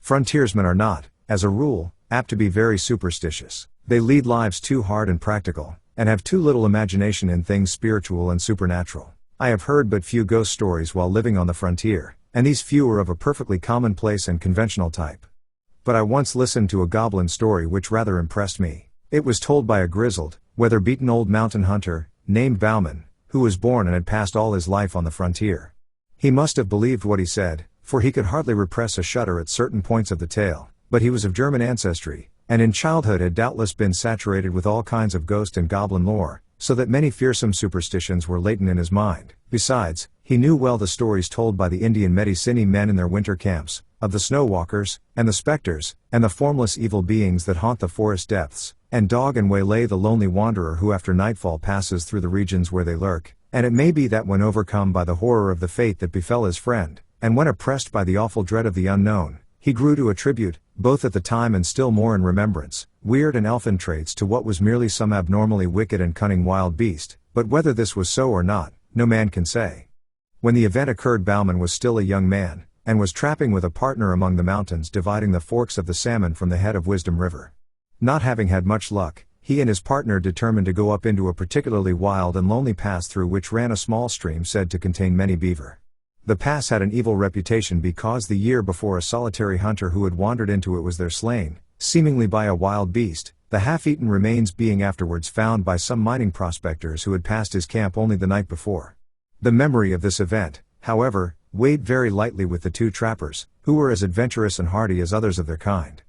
Frontiersmen are not, as a rule, apt to be very superstitious. They lead lives too hard and practical, and have too little imagination in things spiritual and supernatural. I have heard but few ghost stories while living on the frontier, and these few are of a perfectly commonplace and conventional type. But I once listened to a goblin story which rather impressed me. It was told by a grizzled, weather-beaten old mountain hunter, named Bauman, who was born and had passed all his life on the frontier. He must have believed what he said, for he could hardly repress a shudder at certain points of the tale, but he was of German ancestry, and in childhood had doubtless been saturated with all kinds of ghost and goblin lore, so that many fearsome superstitions were latent in his mind. Besides, he knew well the stories told by the Indian Medicine men in their winter camps, of the snow walkers, and the specters, and the formless evil beings that haunt the forest depths, and dog and waylay the lonely wanderer who after nightfall passes through the regions where they lurk, and it may be that when overcome by the horror of the fate that befell his friend, and when oppressed by the awful dread of the unknown, he grew to attribute, both at the time and still more in remembrance, weird and elfin traits to what was merely some abnormally wicked and cunning wild beast, but whether this was so or not, no man can say. When the event occurred, Bauman was still a young man, and was trapping with a partner among the mountains dividing the forks of the Salmon from the head of Wisdom River. Not having had much luck, he and his partner determined to go up into a particularly wild and lonely pass through which ran a small stream said to contain many beaver. The pass had an evil reputation because the year before a solitary hunter who had wandered into it was there slain, seemingly by a wild beast, the half-eaten remains being afterwards found by some mining prospectors who had passed his camp only the night before. The memory of this event, however, weighed very lightly with the two trappers, who were as adventurous and hardy as others of their kind.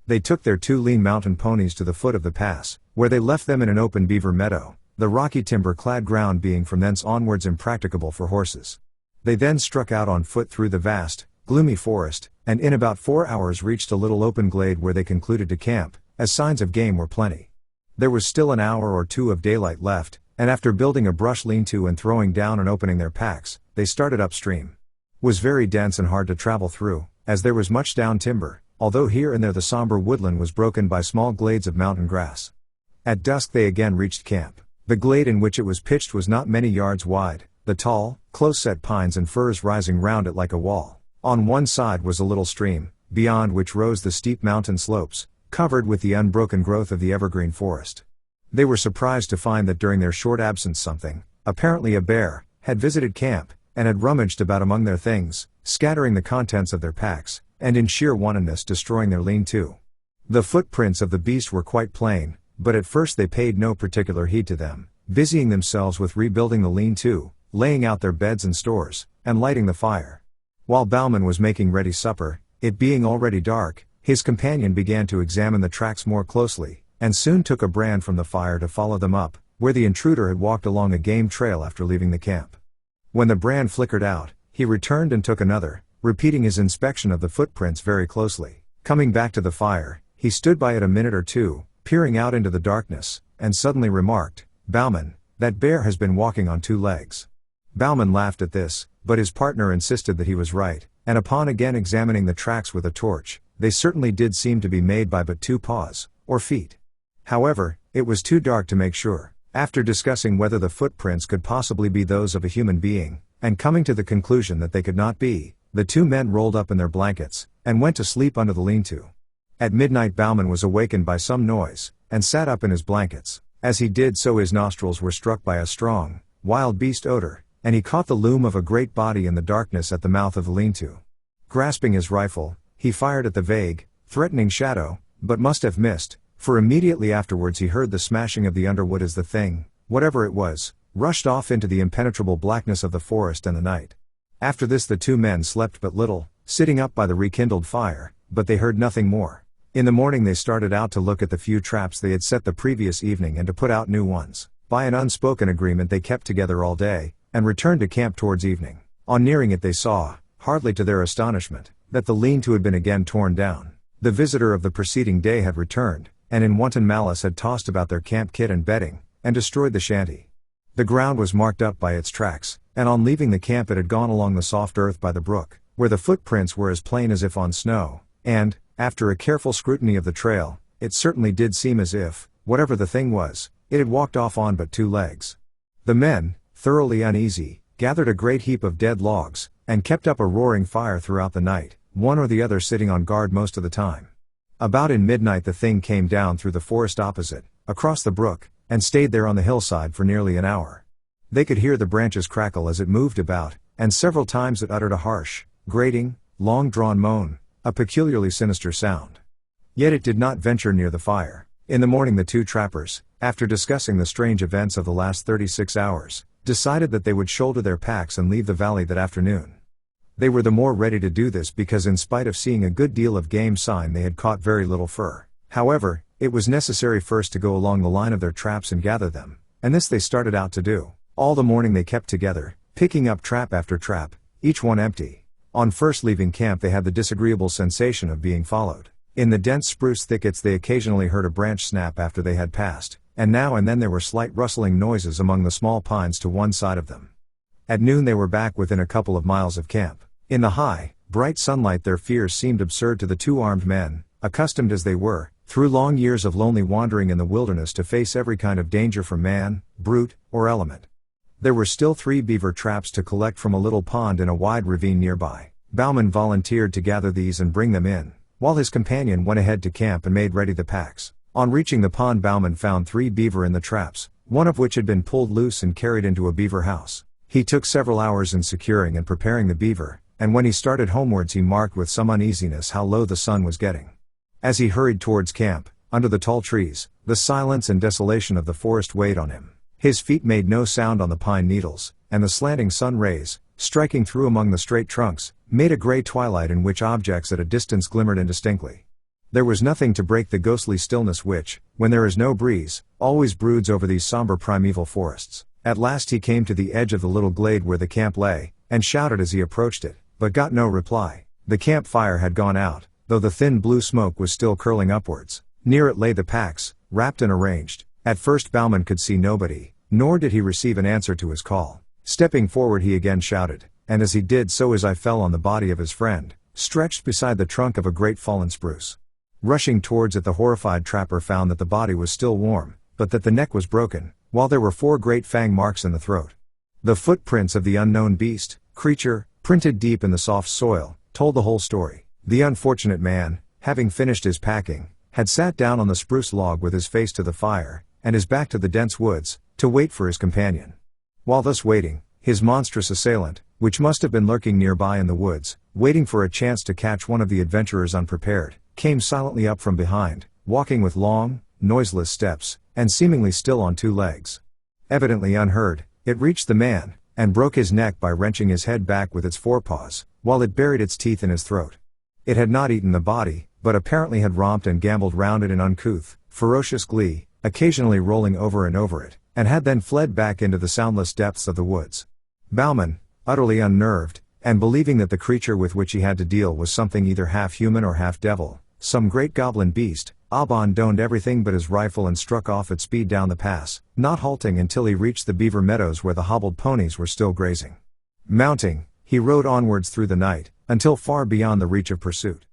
They took their two lean mountain ponies to the foot of the pass, where they left them in an open beaver meadow, the rocky timber-clad ground being from thence onwards impracticable for horses. They then struck out on foot through the vast, gloomy forest, and in about 4 hours reached a little open glade where they concluded to camp, as signs of game were plenty. There was still an hour or two of daylight left, and after building a brush lean-to and throwing down and opening their packs, they started upstream. It was very dense and hard to travel through, as there was much down timber, although here and there the somber woodland was broken by small glades of mountain grass. At dusk they again reached camp. The glade in which it was pitched was not many yards wide, the tall, close-set pines and firs rising round it like a wall. On one side was a little stream, beyond which rose the steep mountain slopes, covered with the unbroken growth of the evergreen forest. They were surprised to find that during their short absence something, apparently a bear, had visited camp, and had rummaged about among their things, scattering the contents of their packs, and in sheer wantonness destroying their lean-to. The footprints of the beast were quite plain, but at first they paid no particular heed to them, busying themselves with rebuilding the lean-to, laying out their beds and stores, and lighting the fire. While Bauman was making ready supper, it being already dark, his companion began to examine the tracks more closely, and soon took a brand from the fire to follow them up, where the intruder had walked along a game trail after leaving the camp. When the brand flickered out, he returned and took another, repeating his inspection of the footprints very closely. Coming back to the fire, he stood by it a minute or two, peering out into the darkness, and suddenly remarked, "Bauman, that bear has been walking on 2 legs. Bauman laughed at this, but his partner insisted that he was right, and upon again examining the tracks with a torch, they certainly did seem to be made by but 2 paws, or feet. However, it was too dark to make sure. After discussing whether the footprints could possibly be those of a human being, and coming to the conclusion that they could not be, the 2 men rolled up in their blankets, and went to sleep under the lean-to. At midnight Bauman was awakened by some noise, and sat up in his blankets. As he did so his nostrils were struck by a strong, wild beast odor, and he caught the loom of a great body in the darkness at the mouth of the lean-to. Grasping his rifle, he fired at the vague, threatening shadow, but must have missed, for immediately afterwards he heard the smashing of the underwood as the thing, whatever it was, rushed off into the impenetrable blackness of the forest and the night. After this the 2 men slept but little, sitting up by the rekindled fire, but they heard nothing more. In the morning they started out to look at the few traps they had set the previous evening and to put out new ones. By an unspoken agreement they kept together all day, and returned to camp towards evening. On nearing it they saw, hardly to their astonishment, that the lean-to had been again torn down. The visitor of the preceding day had returned, and in wanton malice had tossed about their camp kit and bedding, and destroyed the shanty. The ground was marked up by its tracks, and on leaving the camp it had gone along the soft earth by the brook, where the footprints were as plain as if on snow, and, after a careful scrutiny of the trail, it certainly did seem as if, whatever the thing was, it had walked off on but 2 legs. The men, thoroughly uneasy, gathered a great heap of dead logs, and kept up a roaring fire throughout the night, one or the other sitting on guard most of the time. About in midnight the thing came down through the forest opposite, across the brook, and stayed there on the hillside for nearly an hour. They could hear the branches crackle as it moved about, and several times it uttered a harsh, grating, long-drawn moan, a peculiarly sinister sound. Yet it did not venture near the fire. In the morning the two trappers, after discussing the strange events of the last 36 hours, decided that they would shoulder their packs and leave the valley that afternoon. They were the more ready to do this because in spite of seeing a good deal of game sign they had caught very little fur. However, it was necessary first to go along the line of their traps and gather them, and this they started out to do. All the morning they kept together, picking up trap after trap, each one empty. On first leaving camp they had the disagreeable sensation of being followed. In the dense spruce thickets they occasionally heard a branch snap after they had passed, and now and then there were slight rustling noises among the small pines to one side of them. At noon they were back within a couple of miles of camp. In the high, bright sunlight their fears seemed absurd to the two armed men, accustomed as they were, through long years of lonely wandering in the wilderness to face every kind of danger from man, brute, or element. There were still 3 beaver traps to collect from a little pond in a wide ravine nearby. Bauman volunteered to gather these and bring them in, while his companion went ahead to camp and made ready the packs. On reaching the pond Bauman found 3 beaver in the traps, one of which had been pulled loose and carried into a beaver house. He took several hours in securing and preparing the beaver, and when he started homewards he marked with some uneasiness how low the sun was getting. As he hurried towards camp, under the tall trees, the silence and desolation of the forest weighed on him. His feet made no sound on the pine needles, and the slanting sun rays, striking through among the straight trunks, made a gray twilight in which objects at a distance glimmered indistinctly. There was nothing to break the ghostly stillness which, when there is no breeze, always broods over these somber primeval forests. At last he came to the edge of the little glade where the camp lay, and shouted as he approached it, but got no reply. The camp fire had gone out, though the thin blue smoke was still curling upwards. Near it lay the packs, wrapped and arranged. At first Bauman could see nobody, nor did he receive an answer to his call. Stepping forward he again shouted, and as he did so his eye fell on the body of his friend, stretched beside the trunk of a great fallen spruce. Rushing towards it the horrified trapper found that the body was still warm, but that the neck was broken, while there were 4 great fang marks in the throat. The footprints of the unknown creature, printed deep in the soft soil, told the whole story. The unfortunate man, having finished his packing, had sat down on the spruce log with his face to the fire, and his back to the dense woods, to wait for his companion. While thus waiting, his monstrous assailant, which must have been lurking nearby in the woods, waiting for a chance to catch one of the adventurers unprepared, came silently up from behind, walking with long, noiseless steps, and seemingly still on 2 legs. Evidently unheard, it reached the man, and broke his neck by wrenching his head back with its forepaws, while it buried its teeth in his throat. It had not eaten the body, but apparently had romped and gambled round it in uncouth, ferocious glee, occasionally rolling over and over it, and had then fled back into the soundless depths of the woods. Bauman, utterly unnerved, and believing that the creature with which he had to deal was something either half human or half devil, some great goblin beast, abandoned everything but his rifle and struck off at speed down the pass, not halting until he reached the beaver meadows where the hobbled ponies were still grazing. Mounting, he rode onwards through the night, until far beyond the reach of pursuit.